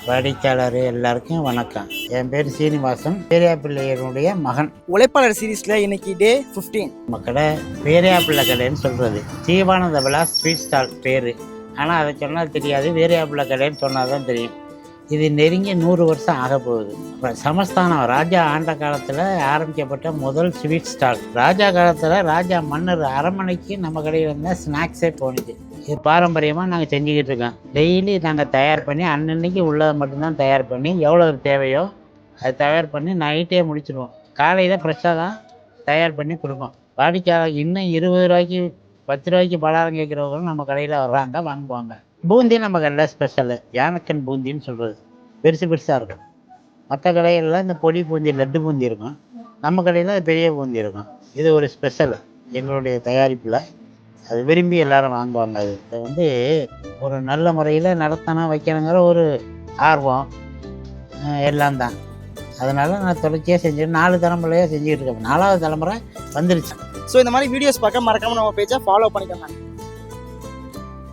வாடிக்கையாளர் எல்லாருக்கும் வணக்கம். என் பேர் சீனிவாசன், பேரியாப்பிள்ளையனுடைய மகன். உழைப்பாளர் சீரீஸ்ல இன்னைக்கு டே 15. நம்ம கடை பேரியாப்பிள்ளை கடைன்னு சொல்கிறது. ஜீவானந்த விலாஸ் ஸ்வீட் ஸ்டால் பேர். ஆனால் அதை சொன்னால் தெரியாது, பேரியாப்பிள்ளை கடைன்னு சொன்னால் தான் தெரியும். இது நெருங்கி 100 வருஷம் ஆக போகுது. இப்போ சமஸ்தானம் ராஜா ஆண்ட காலத்தில் ஆரம்பிக்கப்பட்ட முதல் ஸ்வீட் ஸ்டால். ராஜா காலத்தில் ராஜா மன்னர் அரண்மனைக்கு நம்ம கடையில் இருந்தால் ஸ்நாக்ஸே போணுச்சு. இது பாரம்பரியமாக நாங்கள் செஞ்சுக்கிட்டு இருக்கோம். டெய்லி நாங்கள் தயார் பண்ணி அன்னன்னைக்கு உள்ளதை மட்டும்தான் தயார் பண்ணி எவ்வளோ தேவையோ அது தயார் பண்ணி நைட்டே முடிச்சிடுவோம். காலையில் ஃப்ரெஷ்ஷாக தான் தயார் பண்ணி கொடுப்போம். வாடிக்கையாளர் இன்னும் 20 ரூபாய்க்கு 10 ரூபாய்க்கு பலகாரம் கேட்குறவங்களும் நம்ம கடையில் வர்றாங்க, வாங்குவாங்க. பூந்தி நம்ம கடையில் ஸ்பெஷலு யானக்கன் பூந்தின்னு சொல்கிறது. பெருசு பெருசாக இருக்கும். மற்ற கடைகளில் இந்த பொடி பூந்தி, லட்டு பூந்தி இருக்கும். நம்ம கடையில் பெரிய பூந்தி இருக்கும். இது ஒரு ஸ்பெஷல் எங்களுடைய தயாரிப்பில். அது விரும்பி எல்லோரும் வாங்குவாங்க. அது இதை வந்து ஒரு நல்ல முறையில் நடத்தணும், வைக்கணுங்கிற ஒரு ஆர்வம் எல்லாம் தான். அதனால் நான் தொடர்ச்சியாக செஞ்சு 4 தலைமுறையாக செஞ்சுக்கிட்டு இருக்கேன். 4வது தலைமுறை வந்துருச்சு. ஸோ இந்த மாதிரி வீடியோஸ் பார்க்க மறக்காம நம்ம பேஜை ஃபாலோ பண்ணிக்கோங்க.